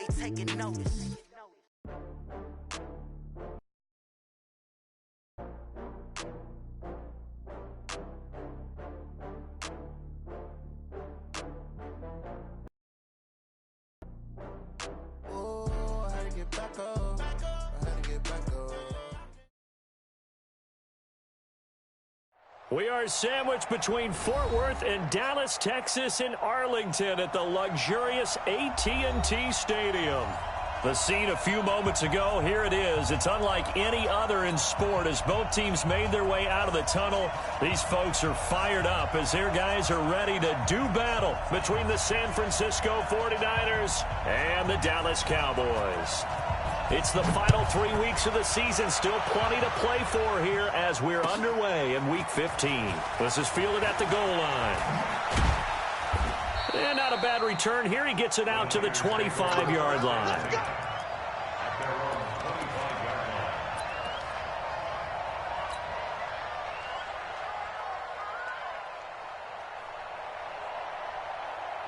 they taking notice. We are sandwiched between Fort Worth and Dallas, Texas in Arlington at the luxurious AT&T Stadium. The scene a few moments ago, here it is. It's unlike any other in sport as both teams made their way out of the tunnel. These folks are fired up as their guys are ready to do battle between the San Francisco 49ers and the Dallas Cowboys. It's the final 3 weeks of the season. Still plenty to play for here as we're underway in Week 15. This is fielded at the goal line. And not a bad return here. He gets it out to the 25-yard line.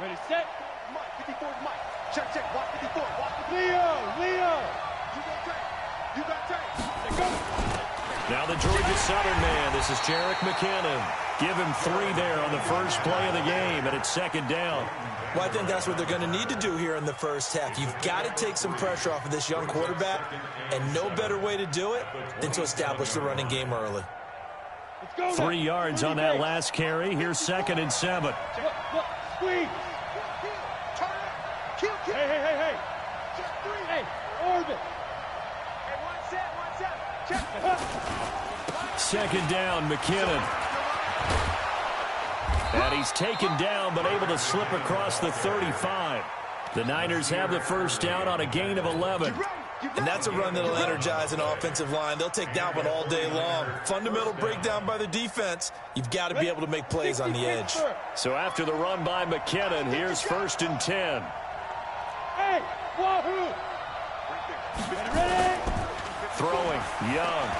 Ready, set. Mike, 54 Mike. Check, check. Watch 54. Watch Leo. You got tape. Go. Now the Georgia Southern man. This is Jerick McKinnon. Give him 3 there on the first play of the game, and it's second down. Well, I think that's what they're going to need to do here in the first half. You've got to take some pressure off of this young quarterback, and no better way to do it than to establish the running game early. 3 yards on that last carry. Here's 2nd and 7. Squeeze. Hey. Hey, orbit. Hey, one set. Check. Second down, McKinnon. And he's taken down but able to slip across the 35. The Niners have the first down on a gain of 11. And that's a run that'll energize an offensive line. They'll take that one all day long. Fundamental breakdown by the defense. You've got to be able to make plays on the edge. So after the run by McKinnon, here's 1st and 10. Hey, wahoo! Ready? Throwing, Young.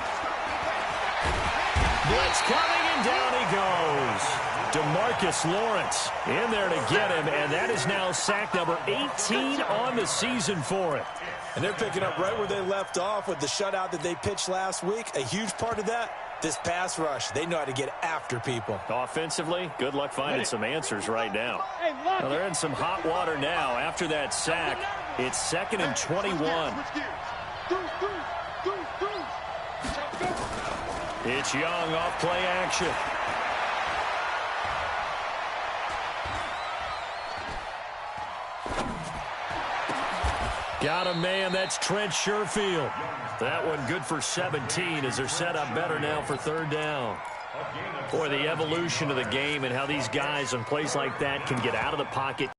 Blitz coming, and down he goes. DeMarcus Lawrence in there to get him, and that is now sack number 18 on the season for him. And they're picking up right where they left off with the shutout that they pitched last week. A huge part of that, this pass rush. They know how to get after people. Offensively, good luck finding some answers right now. Well, they're in some hot water now. After that sack, it's 2nd and 21. It's Young off play action. Got a man, that's Trent Sherfield. That one good for 17 as they're set up better now for 3rd down. Boy, the evolution of the game and how these guys on plays like that can get out of the pocket.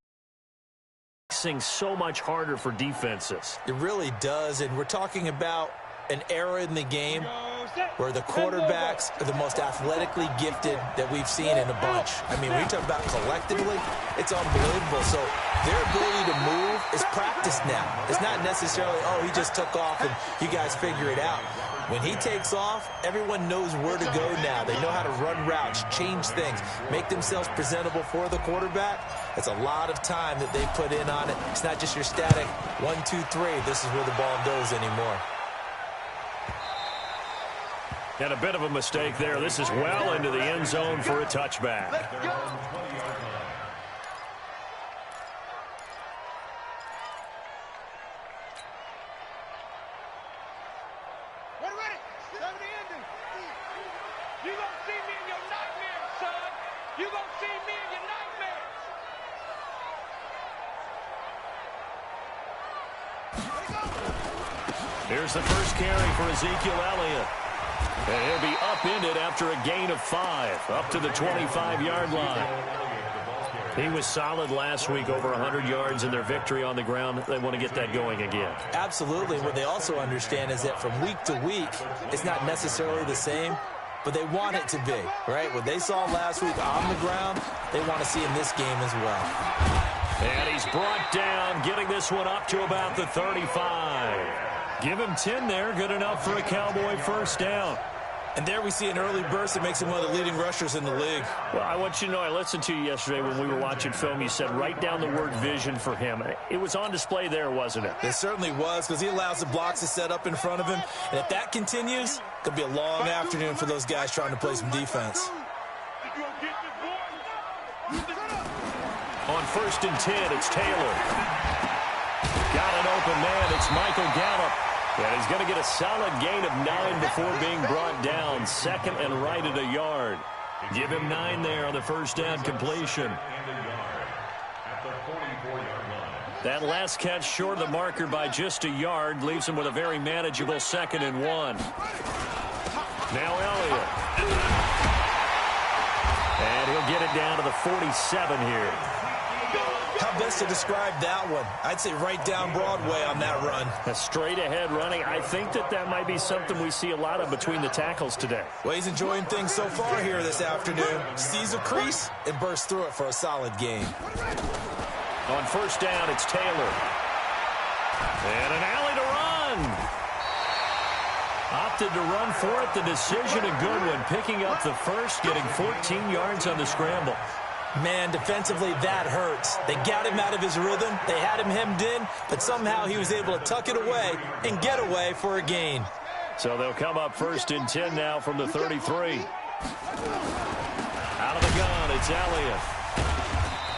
Makes so much harder for defenses. It really does, and we're talking about an era in the game where the quarterbacks are the most athletically gifted that we've seen in a bunch. I mean, when you talk about collectively, it's unbelievable. So their ability to move is practiced now. It's not necessarily, oh, he just took off and you guys figure it out. When he takes off, everyone knows where to go now. They know how to run routes, change things, make themselves presentable for the quarterback. It's a lot of time that they put in on it. It's not just your static 1, 2, 3. This is where the ball goes anymore. And a bit of a mistake there. This is well into the end zone for a touchback. Ready? Seven ending. You gonna see me in your nightmares, son. You gonna see me in your nightmares. Here's the first carry for Ezekiel Elliott. And he'll be upended after a gain of 5, up to the 25-yard line. He was solid last week, over 100 yards in their victory on the ground. They want to get that going again. Absolutely. What they also understand is that from week to week, it's not necessarily the same, but they want it to be, right? What they saw last week on the ground, they want to see in this game as well. And he's brought down, getting this one up to about the 35. Give him 10 there, good enough for a Cowboy first down. And there we see an early burst that makes him one of the leading rushers in the league. Well, I want you to know, I listened to you yesterday when we were watching film. You said write down the word vision for him. It was on display there, wasn't it? It certainly was, because he allows the blocks to set up in front of him. And if that continues, it'll be a long afternoon for those guys trying to play some defense. On 1st and 10, it's Taylor. Got an open man. It's Michael Gallup. And he's going to get a solid gain of 9 before being brought down. 2nd and right at a yard. Give him 9 there on the first down completion. That last catch short of the marker by just a yard leaves him with a very manageable 2nd and 1. Now Elliott. And he'll get it down to the 47 here. How best to describe that one? I'd say right down Broadway on that run. A straight-ahead running. I think that might be something we see a lot of between the tackles today. Well, he's enjoying things so far here this afternoon. Sees a crease and bursts through it for a solid gain. On 1st down, it's Taylor. And an alley to run. Opted to run for it. The decision a good one. Picking up the first, getting 14 yards on the scramble. Man, defensively, that hurts. They got him out of his rhythm. They had him hemmed in, but somehow he was able to tuck it away and get away for a gain. So they'll come up 1st and 10 now from the 33. Out of the gun, it's Elliott.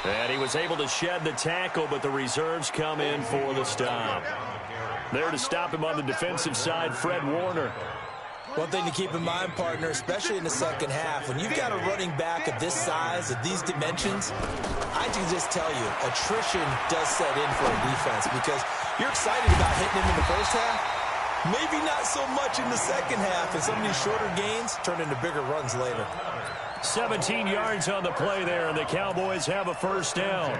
And he was able to shed the tackle, but the reserves come in for the stop. There to stop him on the defensive side, Fred Warner. One thing to keep in mind, partner, especially in the second half, when you've got a running back of this size, of these dimensions, I can just tell you, attrition does set in for a defense because you're excited about hitting him in the first half. Maybe not so much in the second half, and some of these shorter gains turn into bigger runs later. 17 yards on the play there, and the Cowboys have a first down.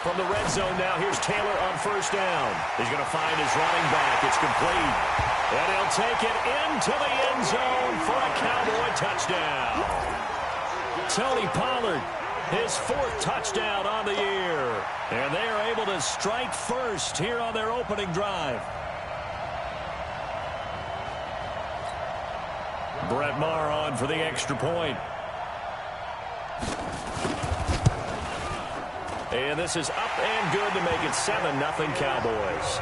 From the red zone now, here's Taylor on 1st down. He's going to find his running back. It's complete. And he'll take it into the end zone for a Cowboy touchdown. Tony Pollard, his 4th touchdown on the year. And they are able to strike first here on their opening drive. Brett Maher on for the extra point. And this is up and good to make it 7-0 Cowboys.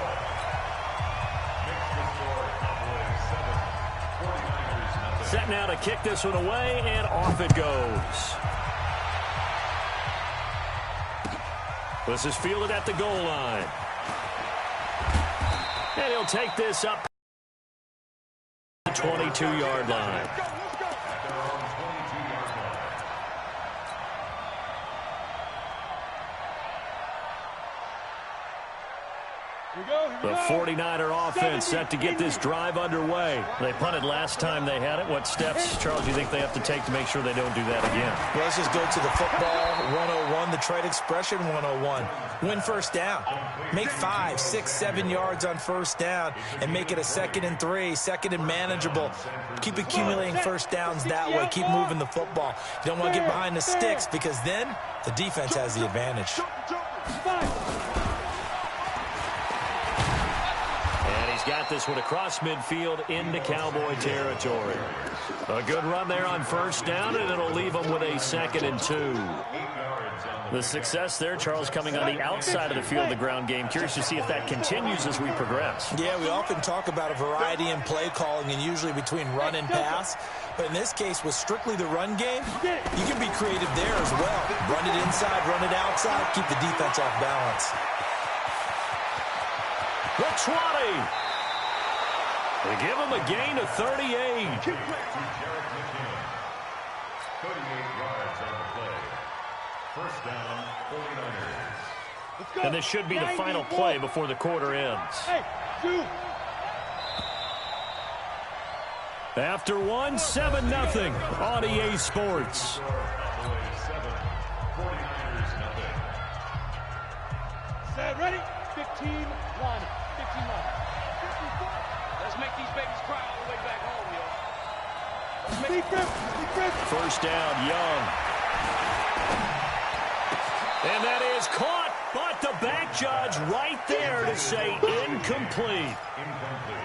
Set now to kick this one away, and off it goes. This is fielded at the goal line. And he'll take this up the 22-yard line. The 49er offense set to get this drive underway. They punted last time they had it. What steps, Charles, do you think they have to take to make sure they don't do that again? Well, let's just go to the football 101, the trade expression 101. Win first down. Make 5, 6, 7 yards on first down and make it a 2nd and 3, 2nd and manageable. Keep accumulating first downs that way. Keep moving the football. You don't want to get behind the sticks because then the defense has the advantage. Got this one across midfield into Cowboy territory. A good run there on 1st down, and it'll leave them with a 2nd and 2. The success there, Charles, coming on the outside of the field, the ground game. Curious to see if that continues as we progress. Yeah, we often talk about a variety in play calling and usually between run and pass. But in this case, with strictly the run game, you can be creative there as well. Run it inside, run it outside, keep the defense off balance. The 20. They give him a gain of 38. 38 yards on the play. First down, 49ers. And this should be the final play before the quarter ends. After one, 7-0 on EA Sports. Set, ready? 15-1. 15-1. Let's make these babies cry all the way back home, yo. First down, Young. And that is caught, but the back judge right there to say incomplete.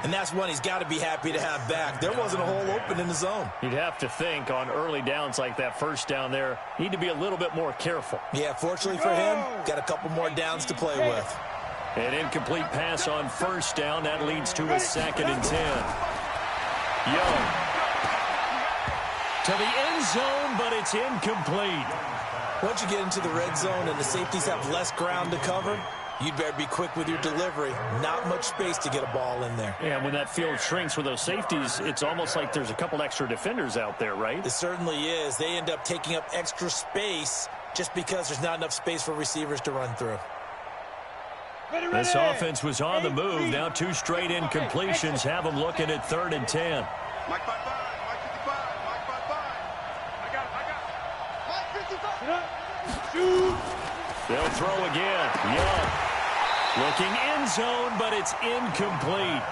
And that's one he's got to be happy to have back. There wasn't a hole open in the zone. You'd have to think on early downs like that first down there, need to be a little bit more careful. Yeah, fortunately for him, got a couple more downs to play with. An incomplete pass on first down. That leads to a 2nd and 10. Young to the end zone, but it's incomplete. Once you get into the red zone and the safeties have less ground to cover, you'd better be quick with your delivery. Not much space to get a ball in there. Yeah, when that field shrinks with those safeties, it's almost like there's a couple extra defenders out there, right? It certainly is. They end up taking up extra space just because there's not enough space for receivers to run through. This offense was on the move. Now 2 straight incompletions have them looking at 3rd and 10. Mike 55, Mike 55, Mike 55. I got it. Mike 55. Shoot. They'll throw again. Young looking end zone, but it's incomplete.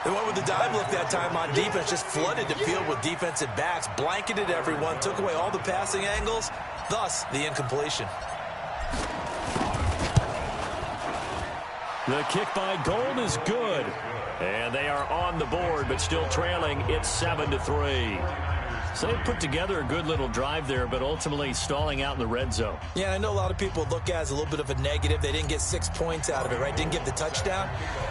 The one with the dive look that time on defense just flooded the field with defensive backs, blanketed everyone, took away all the passing angles, thus the incompletion. The kick by Gold is good. And they are on the board, but still trailing. It's 7-3. So they put together a good little drive there, but ultimately stalling out in the red zone. Yeah, I know a lot of people look at it as a little bit of a negative. They didn't get 6 points out of it, right? Didn't get the touchdown.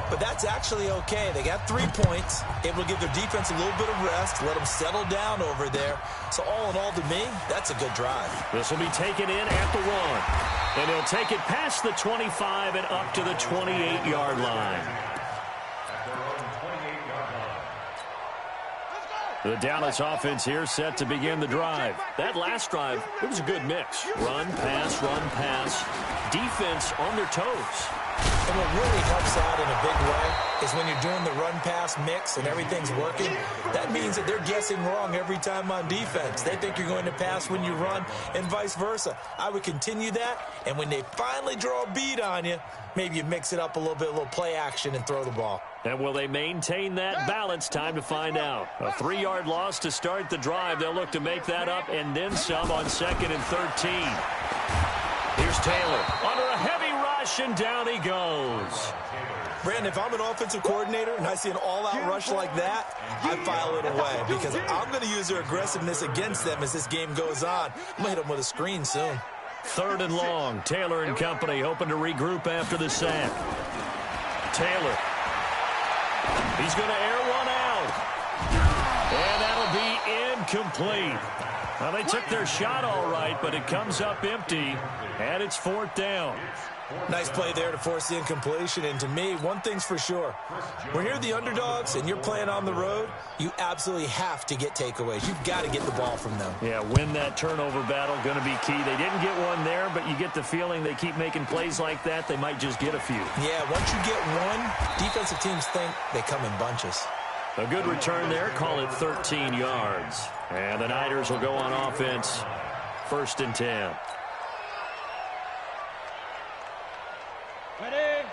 But that's actually okay. They got 3 points, able to give their defense a little bit of rest, let them settle down over there. So all in all, to me, that's a good drive. This will be taken in at the 1. And he'll take it past the 25 and up to the 28-yard line. The Dallas offense here set to begin the drive. That last drive, it was a good mix. Run, pass, defense on their toes. And what really helps out in a big way is when you're doing the run-pass mix and everything's working, that means that they're guessing wrong every time on defense. They think you're going to pass when you run and vice versa. I would continue that, and when they finally draw a beat on you, maybe you mix it up a little bit, a little play action and throw the ball. And will they maintain that balance? Time to find out. A 3-yard loss to start the drive. They'll look to make that up and then some on 2nd and 13. Here's Taylor under a heavy rush, and down he goes. Brandon, if I'm an offensive coordinator and I see an all-out rush like that, I file it away because I'm going to use their aggressiveness against them as this game goes on. I'm going to hit them with a screen soon. 3rd and long. Taylor and company hoping to regroup after the sack. Taylor. He's going to air one out. And that'll be incomplete. Well, they took their shot all right, but it comes up empty, and it's 4th down. Nice play there to force the incompletion. And to me, one thing's for sure. When you're the underdogs and you're playing on the road, you absolutely have to get takeaways. You've got to get the ball from them. Yeah, win that turnover battle, going to be key. They didn't get one there, but you get the feeling they keep making plays like that, they might just get a few. Yeah, once you get one, defensive teams think they come in bunches. A good return there, call it 13 yards. And the Niners will go on offense, 1st and 10.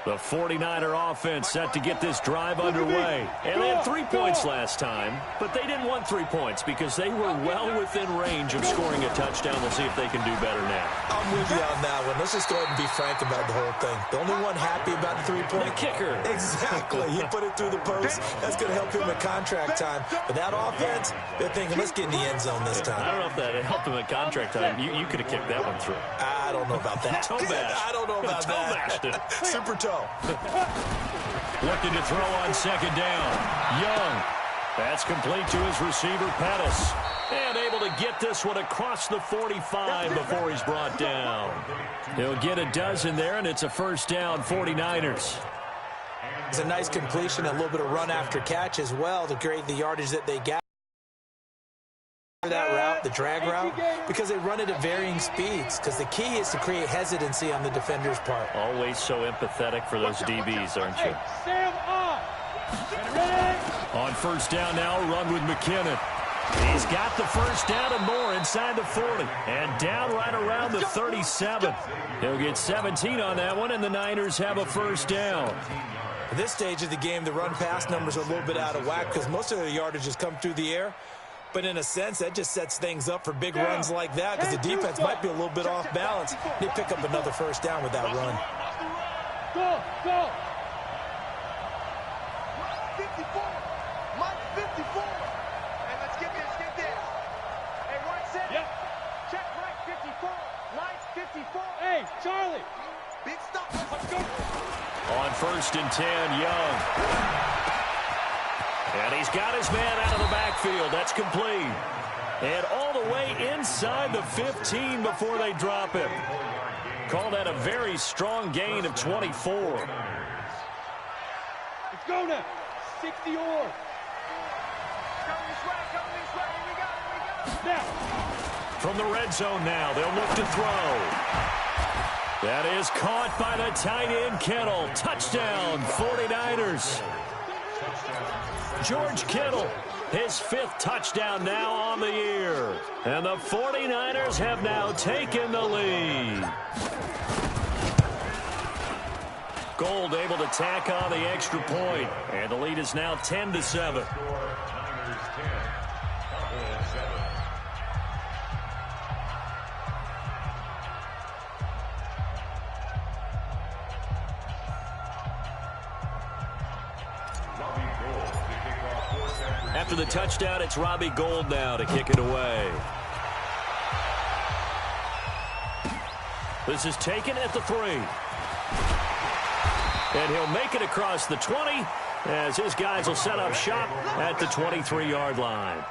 The 49er offense set to get this drive underway. And they had 3 points last time, but they didn't want 3 points because they were well within range of scoring a touchdown. We'll see if they can do better now. I'm with you on that one. Let's just go ahead and be frank about the whole thing. The only one happy about the 3-point. The kicker. Exactly. He put it through the post. That's going to help him at contract time. But that offense, they're thinking, let's get in the end zone this time. I don't know if that helped him at contract time. You could have kicked that one through. I don't know about that. Toe bash. I don't know about that. Toe bashed it. Super toe. Looking to throw on 2nd down. Young. That's complete to his receiver, Pettis. And able to get this one across the 45 before he's brought down. He'll get a dozen there, and it's a 1st down, 49ers. It's a nice completion, a little bit of run after catch as well to create the yardage that they got. That route, the drag route, because they run it at varying speeds, because the key is to create hesitancy on the defender's part. Always so empathetic for those DBs, aren't you? On 1st down now, run with McKinnon. He's got the 1st down and more inside the 40. And down right around the 37. He'll get 17 on that one, and the Niners have a 1st down. At this stage of the game, the run-pass numbers are a little bit out of whack because most of the yardage has come through the air. But in a sense, that just sets things up for big runs like that because the defense might be a little bit off balance. They pick up another first down with that run. Go, go. Mike 54. Mike 54. Hey, let's get this. Hey, 1 second. Yep. Check Mike 54. Mike 54. Hey, Charlie. Big stop. Let's go. On 1st and 10, Young. And he's got his man out of the backfield. That's complete. And all the way inside the 15 before they drop him. Call that a very strong gain of 24. Let's go now. 60 or. Come this way. Here we go. Now. From the red zone now, they'll look to throw. That is caught by the tight end, Kittle. Touchdown, 49ers. George Kittle, his 5th touchdown now on the year. And the 49ers have now taken the lead. Gold able to tack on the extra point. And the lead is now 10-7. After the touchdown, it's Robbie Gould now to kick it away. This is taken at the 3. And he'll make it across the 20 as his guys will set up shop at the 23-yard line.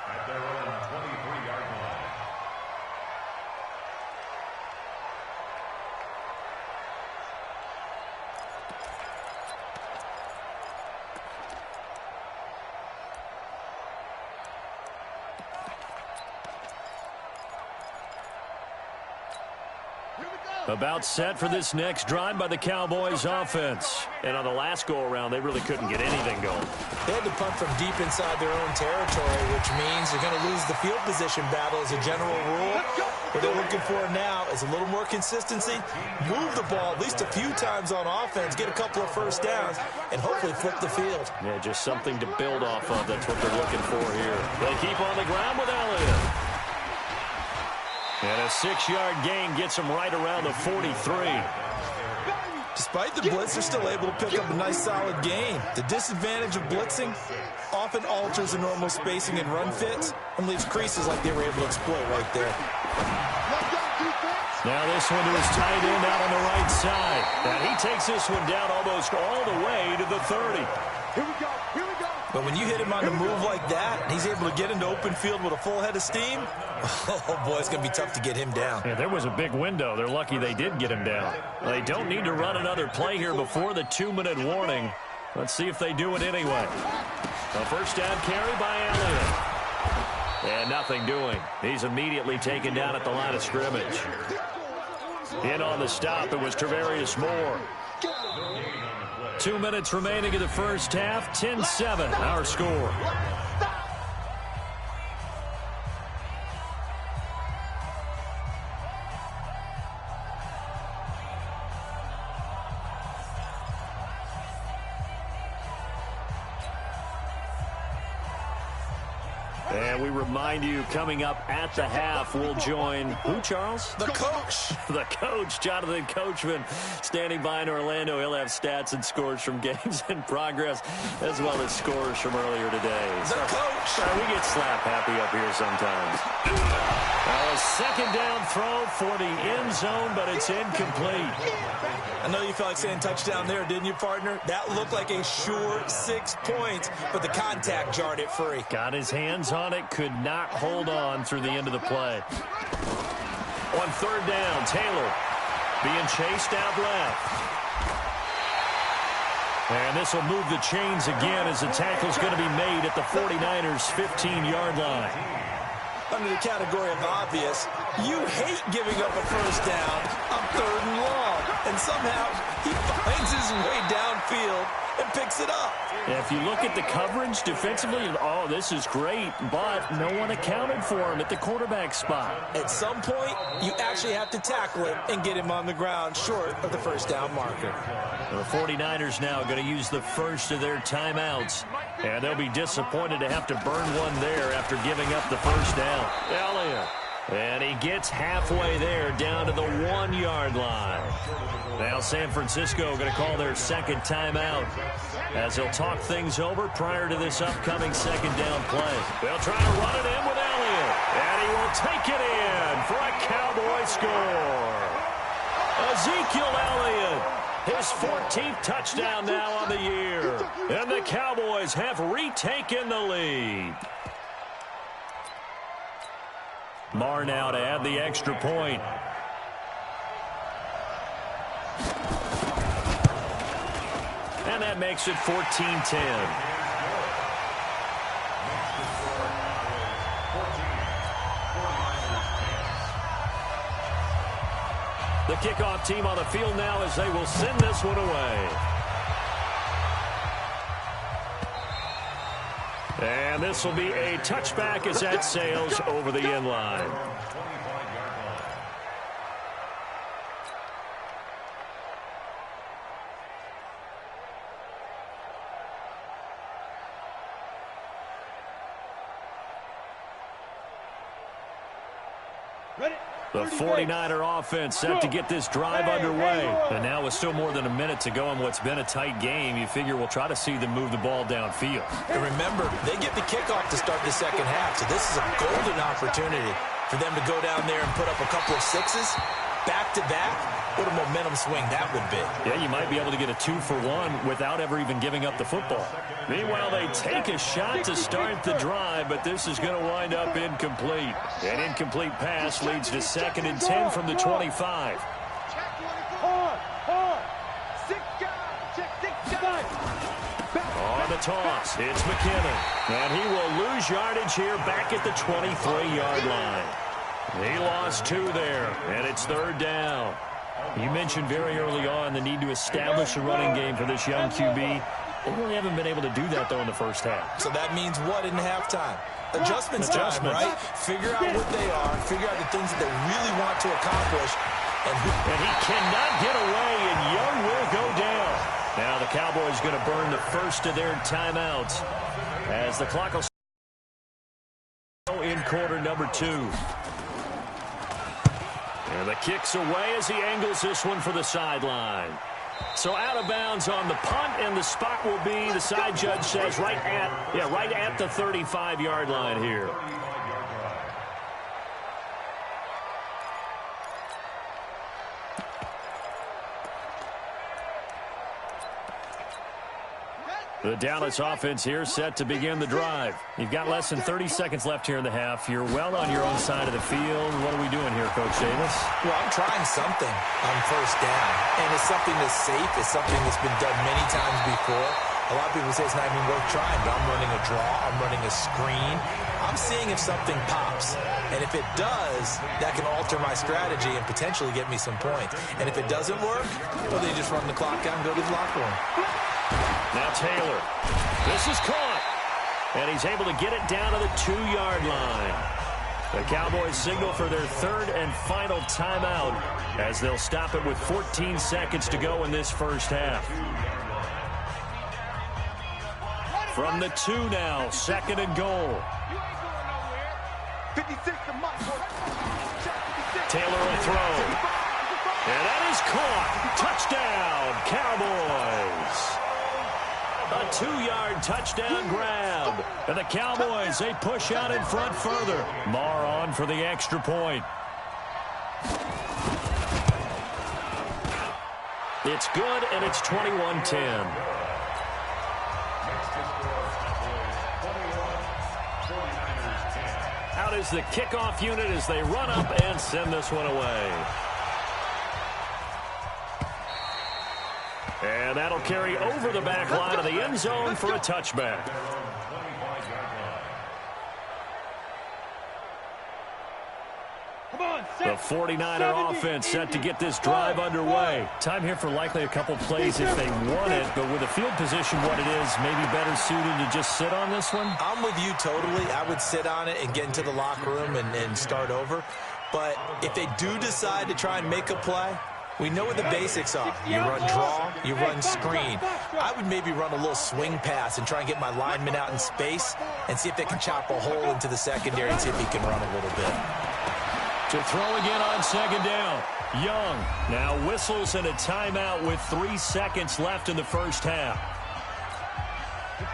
About set for this next drive by the Cowboys offense. And on the last go-around, they really couldn't get anything going. They had to punt from deep inside their own territory, which means they're going to lose the field position battle as a general rule. What they're looking for now is a little more consistency, move the ball at least a few times on offense, get a couple of first downs, and hopefully flip the field. Yeah, just something to build off of. That's what they're looking for here. They keep on the ground with Elliott. And a 6-yard gain gets them right around the 43. Despite the blitz, they're still able to pick up a nice solid gain. The disadvantage of blitzing often alters the normal spacing and run fits and leaves creases like they were able to exploit right there. Now this one to his tight end out on the right side. And he takes this one down almost all the way to the 30. Here we go. But when you hit him on the move like that, and he's able to get into open field with a full head of steam, oh boy, it's going to be tough to get him down. Yeah, there was a big window. They're lucky they did get him down. They don't need to run another play here before the 2-minute warning. Let's see if they do it anyway. A first down carry by Elliott. And nothing doing. He's immediately taken down at the line of scrimmage. In on the stop, it was Tarvarius Moore. 2 minutes remaining in the first half. 10-7, our score. And we remind you, coming up at the half, we'll join who, Charles? The coach. The coach, Jonathan Coachman, standing by in Orlando. He'll have stats and scores from games in progress, as well as scores from earlier today. The coach. We get slap happy up here sometimes. Now a second down throw for the end zone, but it's incomplete. I know you felt like saying touchdown there, didn't you, partner? That looked like a sure 6 points, but the contact jarred it free. Got his hands on it, could not hold on through the end of the play. On third down, Taylor being chased out left. And this will move the chains again as the tackle's going to be made at the 49ers' 15-yard line. Under the category of obvious, you hate giving up a first down on 3rd and long. and somehow he finds his way downfield and picks it up. If you look at the coverage defensively, oh, this is great, but no one accounted for him at the quarterback spot. At some point, you actually have to tackle him and get him on the ground short of the first down marker. The 49ers now going to use the first of their timeouts, and they'll be disappointed to have to burn one there after giving up the first down. Elliott. And he gets halfway there, down to the 1-yard line. Now San Francisco going to call their second timeout as they'll talk things over prior to this upcoming second down play. They'll try to run it in with Elliott, and he will take it in for a Cowboy score. Ezekiel Elliott, his 14th touchdown now on the year, and the Cowboys have retaken the lead. Marr now to add the extra point. And that makes it 14-10. The kickoff team on the field now as they will send this one away. And this will be a touchback as that sails over the end line. The 49er offense set to get this drive underway. And now with still more than a minute to go in what's been a tight game, you figure we'll try to see them move the ball downfield. And remember, they get the kickoff to start the second half, so this is a golden opportunity for them to go down there and put up a couple of sixes back-to-back. What a momentum swing that would be. Yeah, you might be able to get a 2-for-1 without ever even giving up the football. Meanwhile, they take a shot to start the drive, but this is going to wind up incomplete. An incomplete pass leads to 2nd and 10 from the 25. On the toss, it's McKinnon. And he will lose yardage here back at the 23-yard line. He lost 2 there, and it's 3rd down. You mentioned very early on the need to establish a running game for this young QB. They really haven't been able to do that, though, in the first half. So that means what in halftime? Adjustments time, right? Figure out what they are, figure out the things that they really want to accomplish. And he cannot get away, and Young will go down. Now the Cowboys going to burn the first of their timeouts as the clock will start in quarter number 2. And the kick's away as he angles this one for the sideline. So out of bounds on the punt, and the spot will be, the side judge says, right at the 35-yard line here. The Dallas offense here set to begin the drive. You've got less than 30 seconds left here in the half. You're well on your own side of the field. What are we doing here, Coach Davis? Well, I'm trying something on first down, and it's something that's safe. It's something that's been done many times before. A lot of people say it's not even worth trying, but I'm running a draw. I'm running a screen. I'm seeing if something pops. And if it does, that can alter my strategy and potentially get me some points. And if it doesn't work, well, they just run the clock out and go to the locker room. Now Taylor. This is caught. And he's able to get it down to the 2-yard line. The Cowboys signal for their 3rd and final timeout as they'll stop it with 14 seconds to go in this first half. From the 2 now, 2nd and goal. Taylor will throw. And that is caught. Touchdown, Cowboys. A 2-yard touchdown grab. And the Cowboys, they push out in front further. Marr on for the extra point. It's good, and it's 21-10. Out is the kickoff unit as they run up and send this one away. And that'll carry over the back line of the end zone for a touchback. The 49er offense set to get this drive underway. Time here for likely a couple plays if they want it, but with the field position what it is, maybe better suited to just sit on this one? I'm with you totally. I would sit on it and get into the locker room and start over. But if they do decide to try and make a play, we know what the basics are. You run draw, you run screen. I would maybe run a little swing pass and try and get my lineman out in space and see if they can chop a hole into the secondary and see if he can run a little bit. To throw again on second down. Young now whistles and a timeout with 3 seconds left in the first half.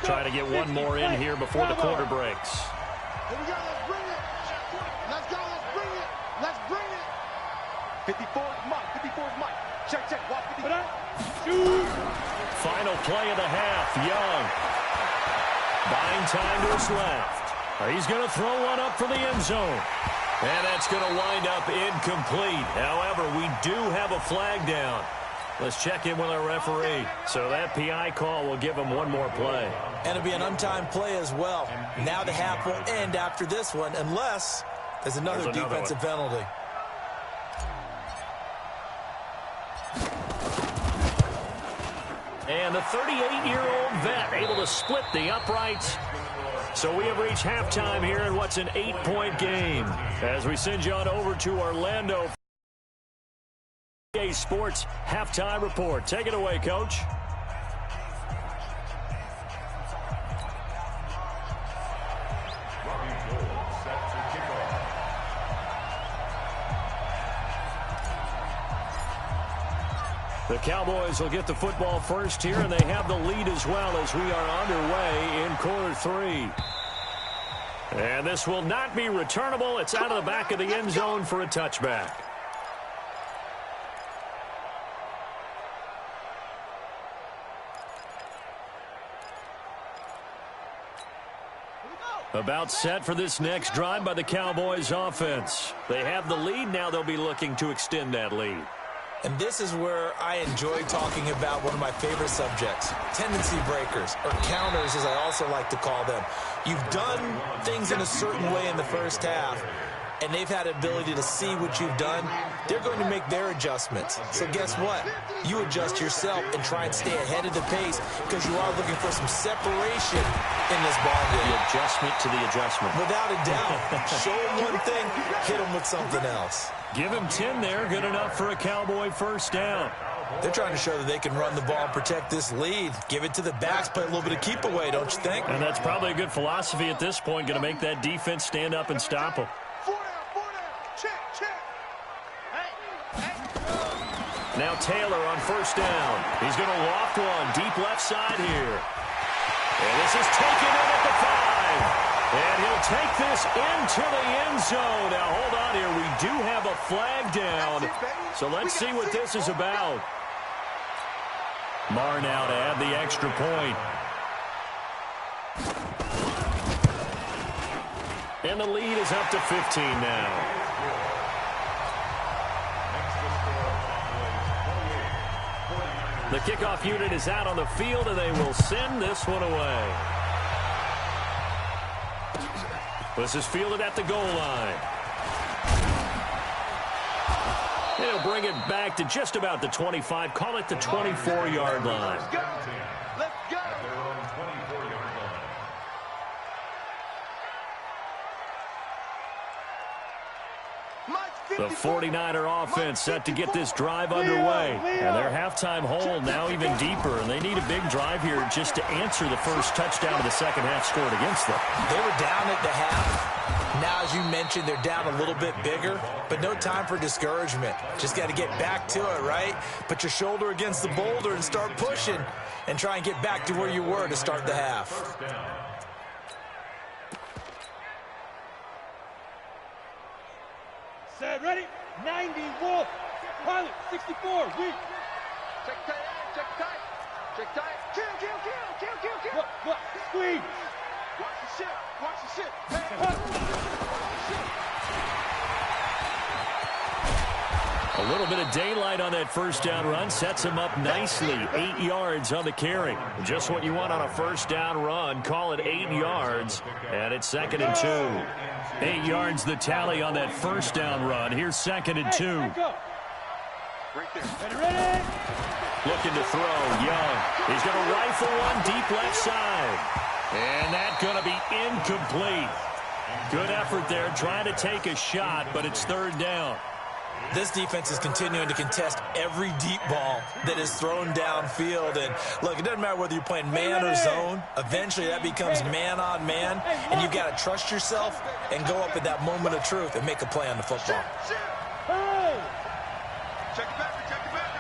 Try to get one more in here before the quarter breaks. Here we go, let's bring it. Let's go, let's bring it. Let's bring it. 54 is Mike, 54 is Mike. Check, check, watch 54. Final play of the half, Young. Buying time to his left. He's going to throw one up for the end zone. And that's going to wind up incomplete. However, we do have a flag down. Let's check in with our referee. So that PI call will give him one more play. And it'll be an untimed play as well. Now the half will end after this one unless there's another defensive penalty. And the 38-year-old vet able to split the uprights. So we have reached halftime here in what's an 8-point game. As we send you on over to Orlando. EA Sports halftime report. Take it away, Coach. The Cowboys will get the football first here, and they have the lead as well as we are underway in quarter 3. And this will not be returnable. It's out of the back of the end zone for a touchback. About set for this next drive by the Cowboys offense. They have the lead. Now they'll be looking to extend that lead. And this is where I enjoy talking about one of my favorite subjects, tendency breakers, or counters as I also like to call them. You've done things in a certain way in the first half, and they've had the ability to see what you've done. They're going to make their adjustments. So guess what? You adjust yourself and try and stay ahead of the pace because you are looking for some separation in this ball game. The adjustment to the adjustment. Without a doubt. Show them one thing, hit them with something else. Give him 10 there. Good enough for a Cowboy first down. They're trying to show that they can run the ball and protect this lead. Give it to the backs, play a little bit of keep away, don't you think? And that's probably a good philosophy at this point. Going to make that defense stand up and stop them. 4 down. Check, check. Hey. Now Taylor on first down. He's going to loft one deep left side here. And this is taken in at the 5. And he'll take this into the end zone. Now, hold on here. We do have a flag down. So let's see what this is about. Marr now to add the extra point. And the lead is up to 15 now. The kickoff unit is out on the field, and they will send this one away. This is fielded at the goal line. And he'll bring it back to just about the 25. Call it the 24-yard line. Let's go. Let's go. The 49er offense set to get this drive underway. And their halftime hole now even deeper. And they need a big drive here just to answer the first touchdown of the second half scored against them. They were down at the half. Now, as you mentioned, they're down a little bit bigger. But no time for discouragement. Just got to get back to it, right? Put your shoulder against the boulder and start pushing. And try and get back to where you were to start the half. Set, ready, 90, Wolf, pilot, 64, weak. Check tight, check tight, check tight. Kill. What, squeeze. Watch the shit. Hey. A little bit of daylight on that first down run sets him up nicely. 8 yards on the carry. Just what you want on a first down run. Call it 8 yards, and it's 2nd and 2. 8 yards the tally on that first down run. Here's 2nd and 2. Looking to throw. Young. He's going to rifle one deep left side. And that's going to be incomplete. Good effort there, trying to take a shot, but it's 3rd down. This defense is continuing to contest every deep ball that is thrown downfield. And, look, it doesn't matter whether you're playing man or zone. Eventually, that becomes man-on-man, and you've got to trust yourself and go up at that moment of truth and make a play on the football. Check it back, check it back.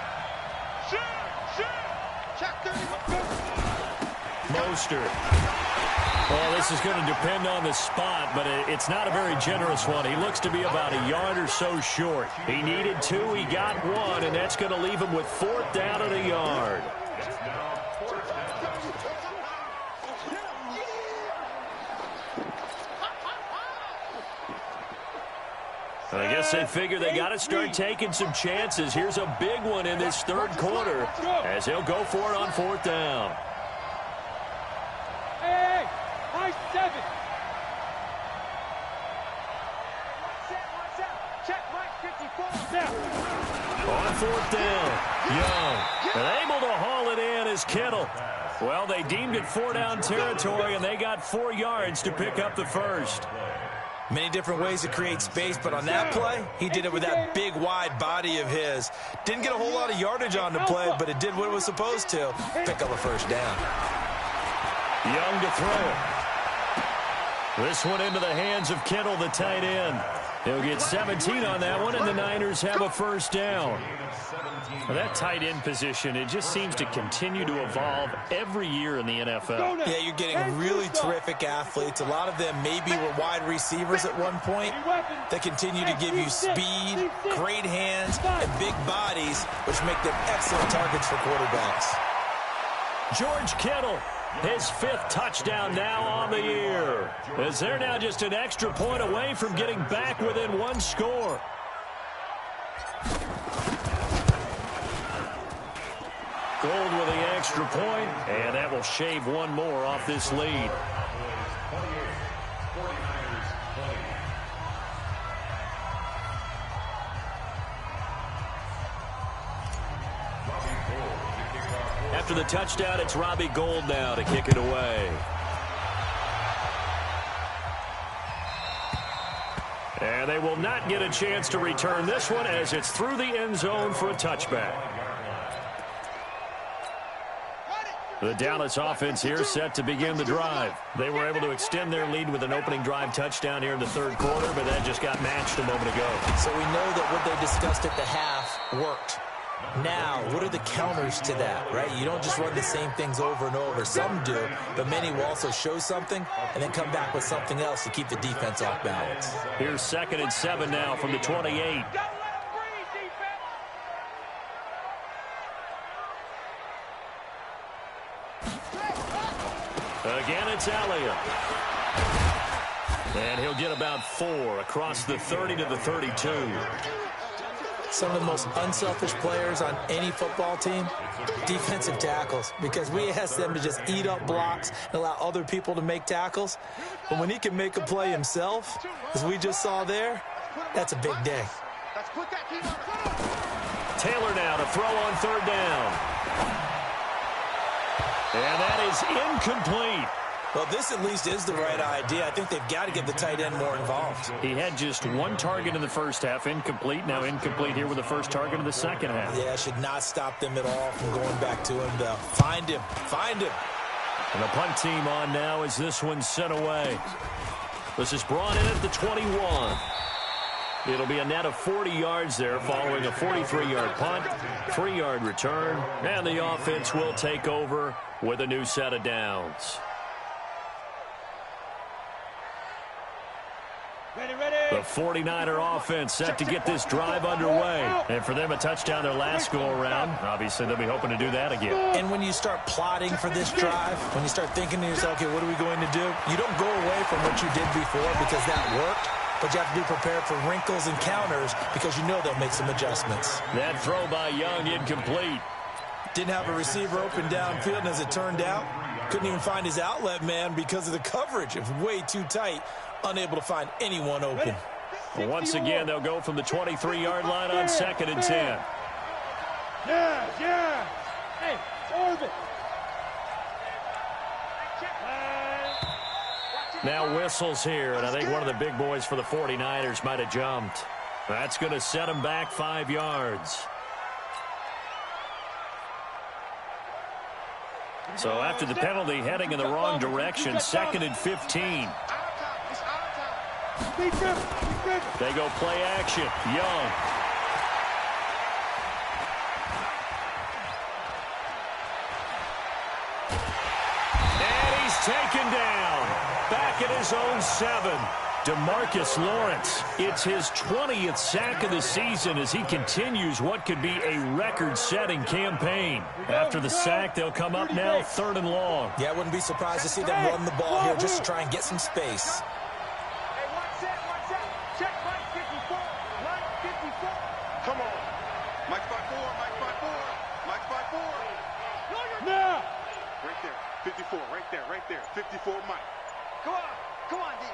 Check 30. Mostert. Well, this is going to depend on the spot, but it's not a very generous one. He looks to be about a yard or so short. He needed 2, he got 1, and that's going to leave him with 4th down and a yard. I guess they figure they got to start taking some chances. Here's a big one in this 3rd quarter as he'll go for it on 4th down. Hey, high 7. Check right 54. On 4th down, Young. And able to haul it in is Kittle. Well, they deemed it 4-down territory, and they got 4 yards to pick up the first. Many different ways to create space, but on that play, he did it with that big, wide body of his. Didn't get a whole lot of yardage on the play, but it did what it was supposed to. Pick up a first down. Young to throw. This one into the hands of Kittle, the tight end. He'll get 17 on that one, and the Niners have a first down. Well, that tight end position, it just seems to continue to evolve every year in the NFL. Yeah, you're getting really terrific athletes. A lot of them maybe were wide receivers at one point. They continue to give you speed, great hands, and big bodies, which make them excellent targets for quarterbacks. George Kittle, his 5th touchdown now on the year, as they're now just an extra point away from getting back within 1 score. Gold with the extra point, and that will shave 1 more off this lead. After the touchdown, it's Robbie Gould now to kick it away. And they will not get a chance to return this one as it's through the end zone for a touchback. The Dallas offense here set to begin the drive. They were able to extend their lead with an opening drive touchdown here in the 3rd quarter, but that just got matched a moment ago. So we know that what they discussed at the half worked. Now, what are the counters to that, right? You don't just run the same things over and over. Some do, but many will also show something and then come back with something else to keep the defense off balance. Here's 2nd and 7 now from the 28. Again, it's Elliott. And he'll get about 4 across the 30 to the 32. Some of the most unselfish players on any football team, defensive tackles, because we ask them to just eat up blocks and allow other people to make tackles. But when he can make a play himself, as we just saw there, that's a big day. Taylor now to throw on 3rd down. And that is incomplete. Well, this at least is the right idea. I think they've got to get the tight end more involved. He had just 1 target in the first half, incomplete. Now incomplete here with the first target of the second half. Yeah, should not stop them at all from going back to him, though. Find him. Find him. And the punt team on now as this one's sent away. This is brought in at the 21. It'll be a net of 40 yards there following a 43-yard punt, 3-yard return, and the offense will take over with a new set of downs. The 49er offense set to get this drive underway. And for them, a touchdown their last go-around. Obviously, they'll be hoping to do that again. And when you start plotting for this drive, when you start thinking to yourself, okay, what are we going to do? You don't go away from what you did before because that worked. but you have to be prepared for wrinkles and counters because you know they'll make some adjustments. That throw by Young incomplete. Didn't have a receiver open downfield, and as it turned out, couldn't even find his outlet man because of the coverage. It was way too tight, unable to find anyone open. Well, once again, they'll go from the 23-yard line on 2nd and 10. Yeah. Hey, orbit. Now whistles here, and I think one of the big boys for the 49ers might have jumped. That's going to set him back 5 yards. So after the penalty, heading in the wrong direction, 2nd and 15. They go play action. Young. And he's taken down. Back at his own 7. DeMarcus Lawrence. It's his 20th sack of the season as he continues what could be a record-setting campaign. After the sack, they'll come up now 3rd and long. Yeah, I wouldn't be surprised to see them run the ball here just to try and get some space. Come on. Mike 5-4, Mike 5-4, Mike 5-4. Now. Right there, 54, right there, 54, Mike. Come on, D.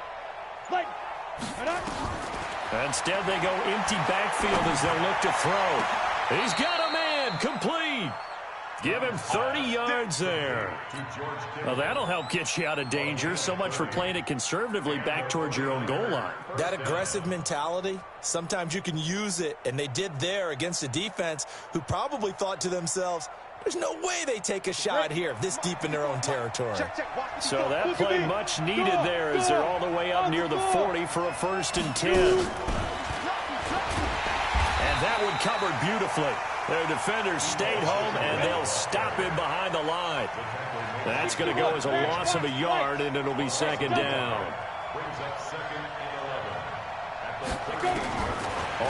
Instead, they go empty backfield as they'll look to throw. He's got a man, complete. Give him 30 yards there. Well, that'll help get you out of danger. So much for playing it conservatively back towards your own goal line. That aggressive mentality, sometimes you can use it, and they did there against a defense who probably thought to themselves, there's no way they take a shot here this deep in their own territory. So that play much needed there as they're all the way up near the 40 for a 1st and 10. And that one covered beautifully. Their defenders stayed home, and they'll stop him behind the line. That's going to go as a loss of a yard, and it'll be 2nd down.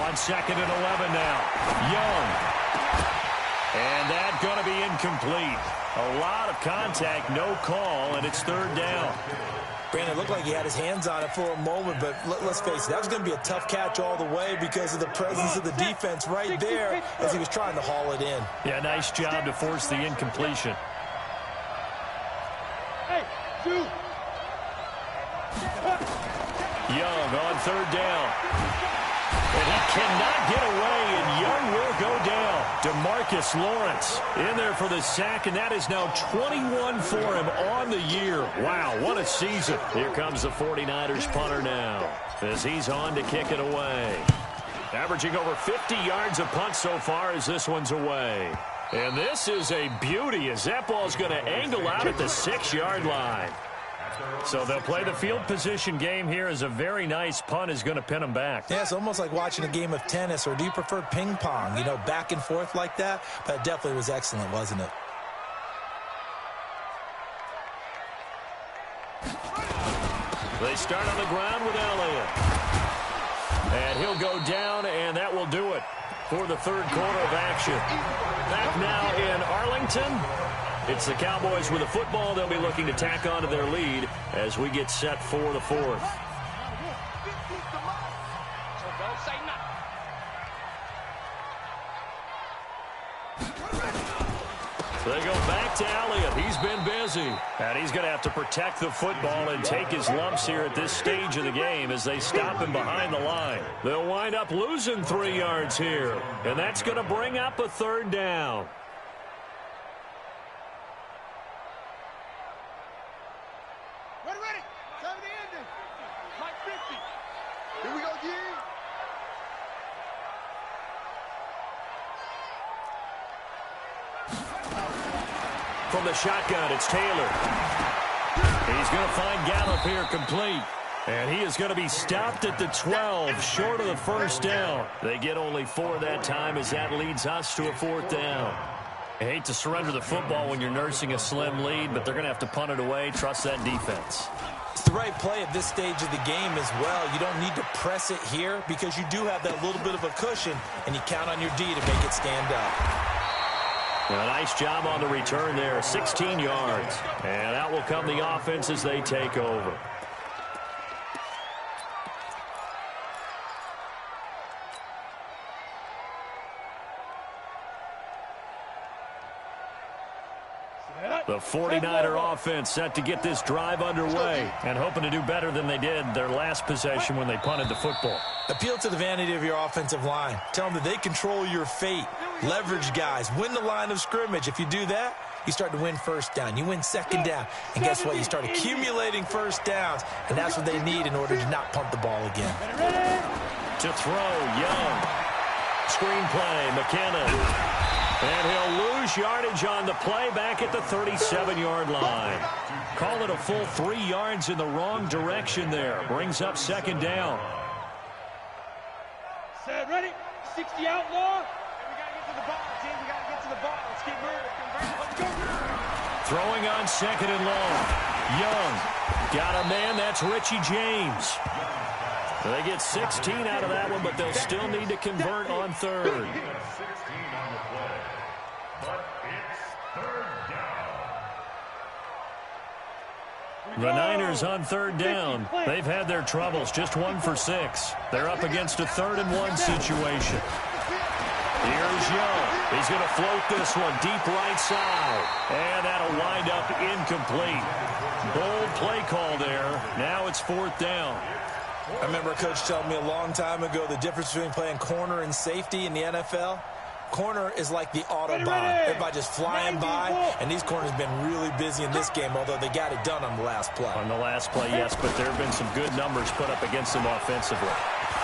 On 2nd and 11 now. Young. And that's going to be incomplete. A lot of contact, no call, and it's 3rd down. Brandon, it looked like he had his hands on it for a moment, but let's face it, that was going to be a tough catch all the way because of the presence of the defense right there as he was trying to haul it in. Yeah, nice job to force the incompletion. Hey, shoot. Young on 3rd down. And he cannot get away, and Young will go down. DeMarcus Lawrence in there for the sack, and that is now 21 for him on the year. Wow, what a season. Here comes the 49ers punter now as he's on to kick it away. Averaging over 50 yards a punt so far as this one's away. And this is a beauty as that ball's going to angle out at the 6-yard line. So they'll play the field position game here as a very nice punt is going to pin them back. Yeah, it's almost like watching a game of tennis, or do you prefer ping pong? You know, back and forth like that? But it definitely was excellent, wasn't it? They start on the ground with Elliott. And he'll go down, and that will do it for the 3rd quarter of action. Back now in Arlington. It's the Cowboys with the football. They'll be looking to tack on to their lead as we get set for the 4th. They go back to Elliott. He's been busy. And he's going to have to protect the football and take his lumps here at this stage of the game as they stop him behind the line. They'll wind up losing 3 yards here. And that's going to bring up a 3rd down. From the shotgun, it's Taylor. He's going to find Gallup here complete. And he is going to be stopped at the 12, short of the 1st down. They get only 4 that time as that leads us to a 4th down. I hate to surrender the football when you're nursing a slim lead, but they're going to have to punt it away. Trust that defense. It's the right play at this stage of the game as well. You don't need to press it here because you do have that little bit of a cushion, and you count on your D to make it stand up. Well, nice job on the return there, 16 yards. And out will come the offense as they take over. The 49er offense set to get this drive underway and hoping to do better than they did their last possession when they punted the football. Appeal to the vanity of your offensive line. Tell them that they control your fate. Leverage guys. Win the line of scrimmage. If you do that, you start to win first down. You win second down. And guess what? You start accumulating first downs. And that's what they need in order to not punt the ball again. To throw, Young. Screenplay, McKinnon. And he'll lose yardage on the play back at the 37-yard line. Call it a full 3 yards in the wrong direction there. Brings up second down. Set, ready? 60 outlaw. We got to get to the ball, team. We got to get to the ball. Let's keep moving. Let's go. Throwing on second and long. Young. Got a man. That's Richie James. They get 16 out of that one, but they'll still need to convert on third. The Niners on third down. They've had their troubles, just 1 for 6. They're up against a 3rd and 1 situation. Here's Young. He's going to float this one deep right side. And that'll wind up incomplete. Bold play call there. Now it's 4th down. I remember a coach telling me a long time ago the difference between playing corner and safety in the NFL. Corner is like the Autobahn. Everybody just flying by, and these corners have been really busy in this game, although they got it done on the last play. On the last play, yes, but there have been some good numbers put up against them offensively.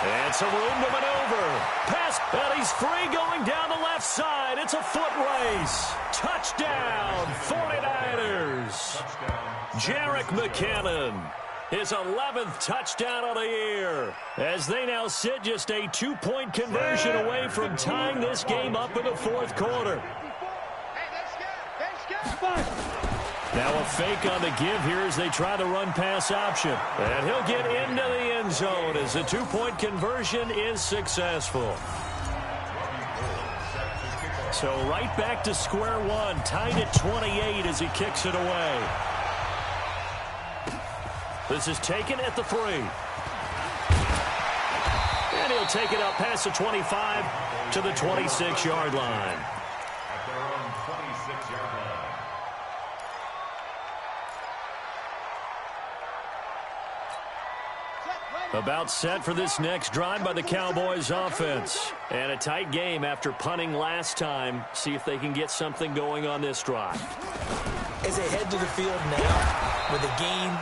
And some room to maneuver. Pass, and he's free going down the left side. It's a foot race. Touchdown, 49ers. Jerick McKinnon. His 11th touchdown of the year, as they now sit just a 2-point conversion away from tying this game up in the 4th quarter. Now a fake on the give here as they try the run-pass option. And he'll get into the end zone as the 2-point conversion is successful. So right back to square one, tied at 28 as he kicks it away. This is taken at the 3. And he'll take it up past the 25 to the 26-yard line. At their own 26-yard line. About set for this next drive by the Cowboys offense. And a tight game after punting last time. See if they can get something going on this drive. As they head to the field now with a game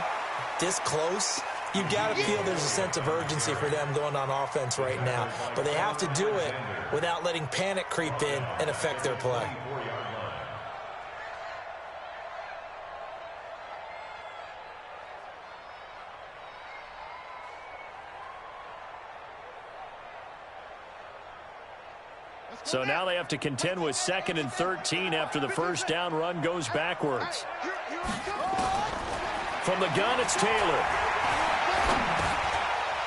this close, you've got to feel there's a sense of urgency for them going on offense right now. But they have to do it without letting panic creep in and affect their play. So now they have to contend with 2nd and 13 after the first down run goes backwards. From the gun, it's Taylor.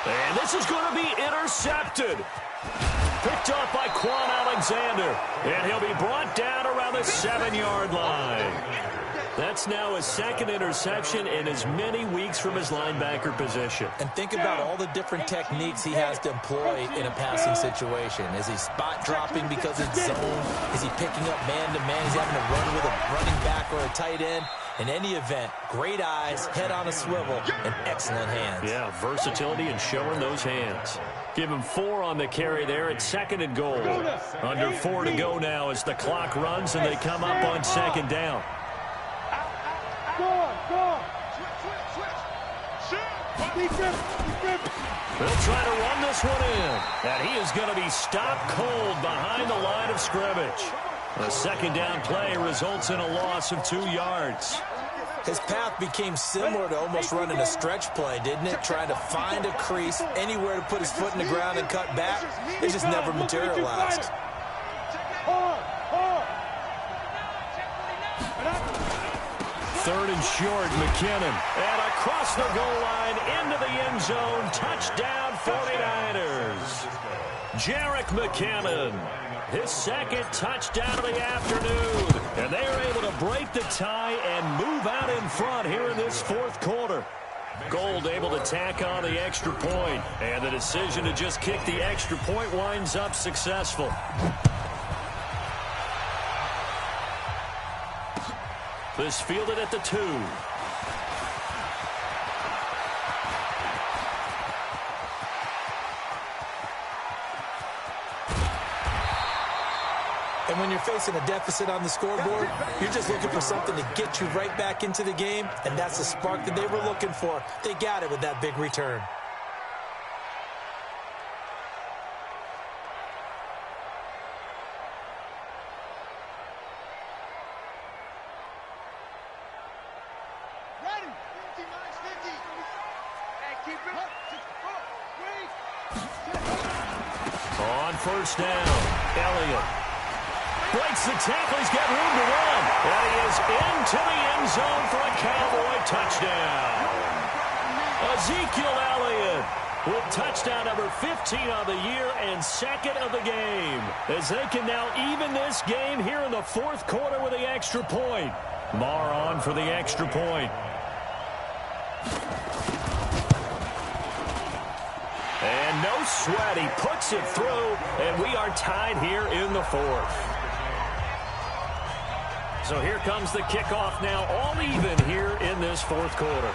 And this is going to be intercepted. Picked up by Quan Alexander. And he'll be brought down around the 7-yard line. That's now his 2nd interception in as many weeks from his linebacker position. And think about all the different techniques he has to employ in a passing situation. Is he spot dropping because it's zone? Is he picking up man-to-man? Is he having to run with a running back or a tight end? In any event, great eyes, head on a swivel, and excellent hands. Yeah, versatility and showing those hands. Give him 4 on the carry there at 2nd and goal. Under 4 to go now as the clock runs and they come up on 2nd down. They'll try to run this one in. And he is going to be stopped cold behind the line of scrimmage. A 2nd down play results in a loss of 2 yards. His path became similar to almost running a stretch play, didn't it? Trying to find a crease, anywhere to put his foot in the ground and cut back. It just never materialized. 3rd and short, McKinnon. And across the goal line, into the end zone. Touchdown, 49ers. Jerick McKinnon. His 2nd touchdown of the afternoon. And they are able to break the tie and move out in front here in this 4th quarter. Gold able to tack on the extra point. And the decision to just kick the extra point winds up successful. This fielded at the 2. And when you're facing a deficit on the scoreboard, you're just looking for something to get you right back into the game, and that's the spark that they were looking for. They got it with that big return. Ready. 50, minus 50. Hey, keep it up. On first down, Elliott breaks the tackle. He's got room to run. And he is into the end zone for a Cowboy touchdown. Ezekiel Elliott with touchdown number 15 on the year and second of the game, as they can now even this game here in the fourth quarter with the extra point. Marr on for the extra point. And no sweat. He puts it through, and we are tied here in the fourth. So here comes the kickoff now, all even here in this fourth quarter.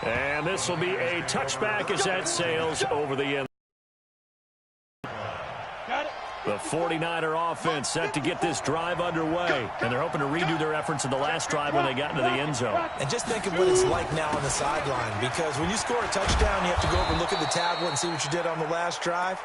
And this will be a touchback as that sails over the end. The 49er offense set to get this drive underway, and they're hoping to redo their efforts in the last drive when they got into the end zone. And just think of what it's like now on the sideline, because when you score a touchdown, you have to go over and look at the tablet and see what you did on the last drive.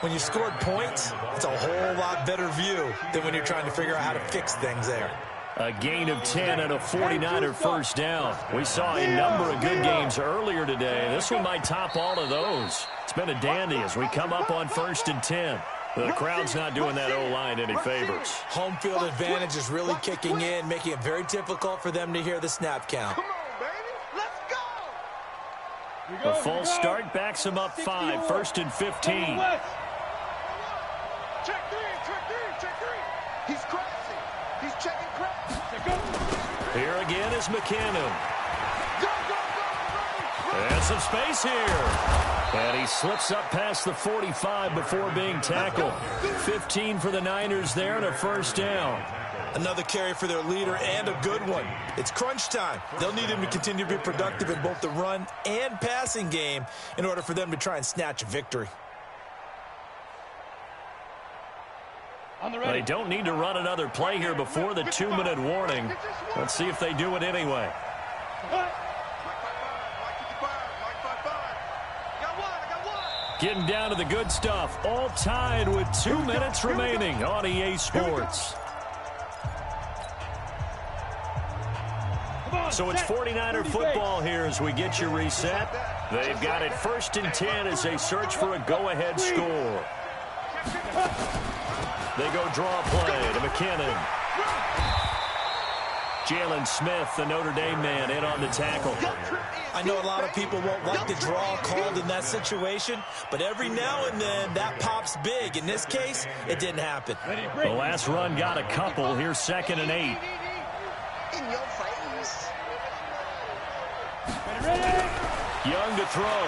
When you scored points, it's a whole lot better view than when you're trying to figure out how to fix things there. A gain of 10 and a 49er first down. We saw a number of good games earlier today. This one might top all of those. It's been a dandy as we come up on 1st and 10. The crowd's not doing that O-line any favors. Home field advantage is really kicking in, making it very difficult for them to hear the snap count. Come on, baby. Let's go. The false start backs him up 5, 1st and 15. Check three. He's crossing. He's checking cross. Here again is McKinnon. Go. And some space here. And he slips up past the 45 before being tackled. 15 for the Niners there and a first down. Another carry for their leader and a good one. It's crunch time. They'll need him to continue to be productive in both the run and passing game in order for them to try and snatch a victory. They don't need to run another play here before the 2-minute warning. Let's see if they do it anyway. Getting down to the good stuff. All tied with 2 minutes remaining on EA Sports. So it's 49er football here as we get you reset. They've got it 1st and 10 as they search for a go-ahead score. They go draw play to McKinnon. Jalen Smith, the Notre Dame man, in on the tackle. I know a lot of people won't like the draw called in that situation, but every now and then that pops big. In this case, it didn't happen. The last run got a couple. Here's 2nd and 8. In your face. Young to throw.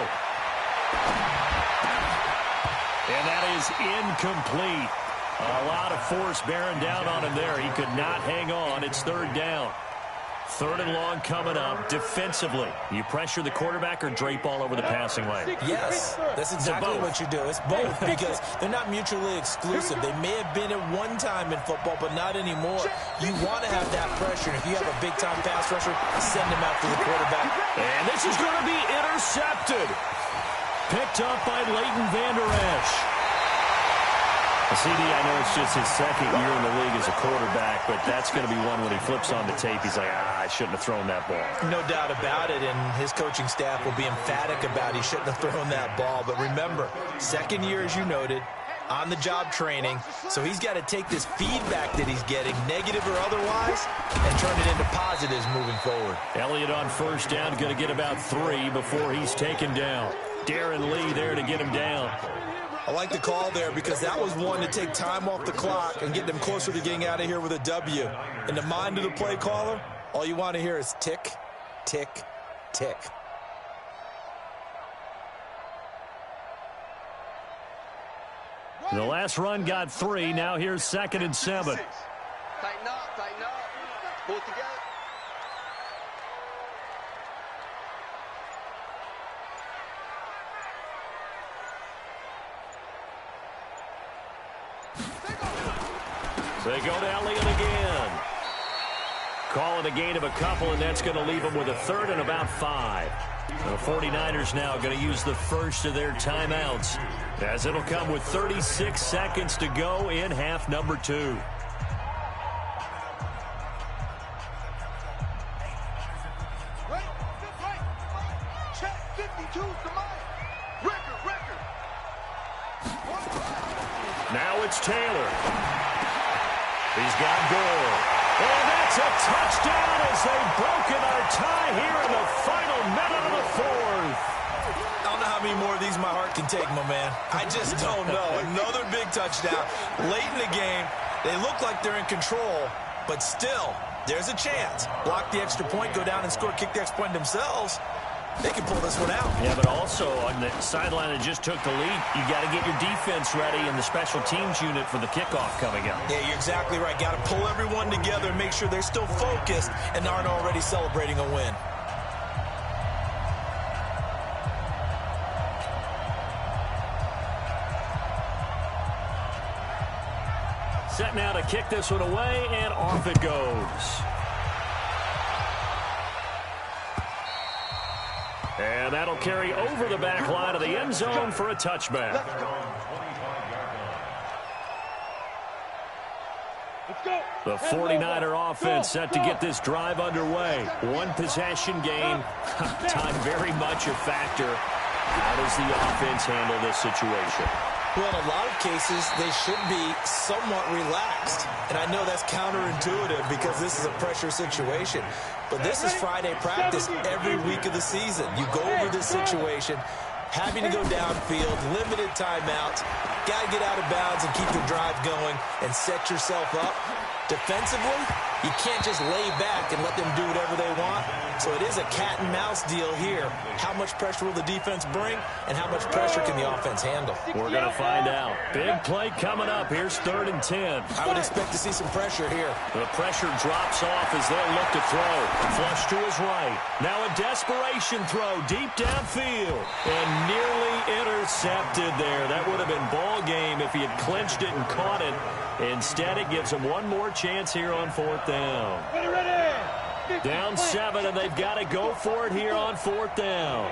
And that is incomplete. A lot of force bearing down on him there. He could not hang on. It's 3rd down. 3rd and long coming up. Defensively, you pressure the quarterback or drape all over the passing lane? Yes, that's exactly what you do. It's both because they're not mutually exclusive. They may have been at one time in football, but not anymore. You want to have that pressure. And if you have a big-time pass rusher, send him after the quarterback. And this is going to be intercepted. Picked up by Leighton Vander Esch. CD, I know it's just his 2nd year in the league as a quarterback, but that's going to be one when he flips on the tape. He's like, I shouldn't have thrown that ball. No doubt about it, and his coaching staff will be emphatic about he shouldn't have thrown that ball. But remember, 2nd year, as you noted, on-the-job training, so he's got to take this feedback that he's getting, negative or otherwise, and turn it into positives moving forward. Elliott on first down, going to get about 3 before he's taken down. Darren Lee there to get him down. I like the call there because that was one to take time off the clock and get them closer to getting out of here with a W. In the mind of the play caller, all you want to hear is tick, tick, tick. The last run got 3. Now here's 2nd and 7. Tighten up, tighten up. Pull it together. They go to Elliott again. Call it a gain of a couple, and that's going to leave them with a 3rd and about 5. The 49ers now going to use the first of their timeouts, as it'll come with 36 seconds to go in half number 2. Check 52 to Mike. Record. Now it's Taylor. He's got Gore. And that's a touchdown as they've broken our tie here in the final minute of the 4th. I don't know how many more of these my heart can take, my man. I just don't know. Another big touchdown. Late in the game, they look like they're in control, but still, there's a chance. Block the extra point, go down and score, kick the extra point themselves. They can pull this one out. Yeah, but also on the sideline that just took the lead, you got to get your defense ready and the special teams unit for the kickoff coming up. Yeah, you're exactly right. Got to pull everyone together and make sure they're still focused and aren't already celebrating a win. Set now to kick this one away, and off it goes. And that'll carry over the back line of the end zone for a touchback. The 49er offense set to get this drive underway. One possession game. Time very much a factor. How does the offense handle this situation? Well, in a lot of cases, they should be somewhat relaxed. And I know that's counterintuitive because this is a pressure situation. But this is Friday practice every week of the season. You go over this situation, having to go downfield, limited timeouts, got to get out of bounds and keep the drive going and set yourself up. Defensively, you can't just lay back and let them do whatever they want. So it is a cat and mouse deal here. How much pressure will the defense bring, and how much pressure can the offense handle? We're going to find out. Big play coming up. Here's 3rd and 10. I would expect to see some pressure here. The pressure drops off as they'll look to throw. Flush to his right. Now a desperation throw deep downfield. And nearly intercepted there. That would have been ball game if he had clinched it and caught it. Instead, it gives him one more chance here on 4th down. Down 7, and they've got to go for it here on 4th down.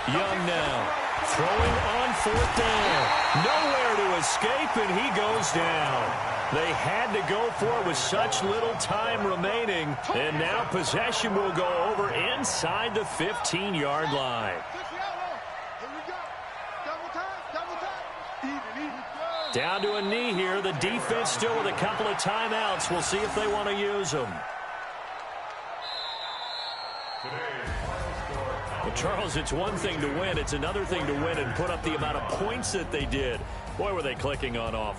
Young now, throwing on 4th down. Nowhere to escape, and he goes down. They had to go for it with such little time remaining, and now possession will go over inside the 15-yard line. Down to a knee here. The defense still with a couple of timeouts. We'll see if they want to use them. Well, Charles, it's one thing to win. It's another thing to win and put up the amount of points that they did. Boy, were they clicking on offense.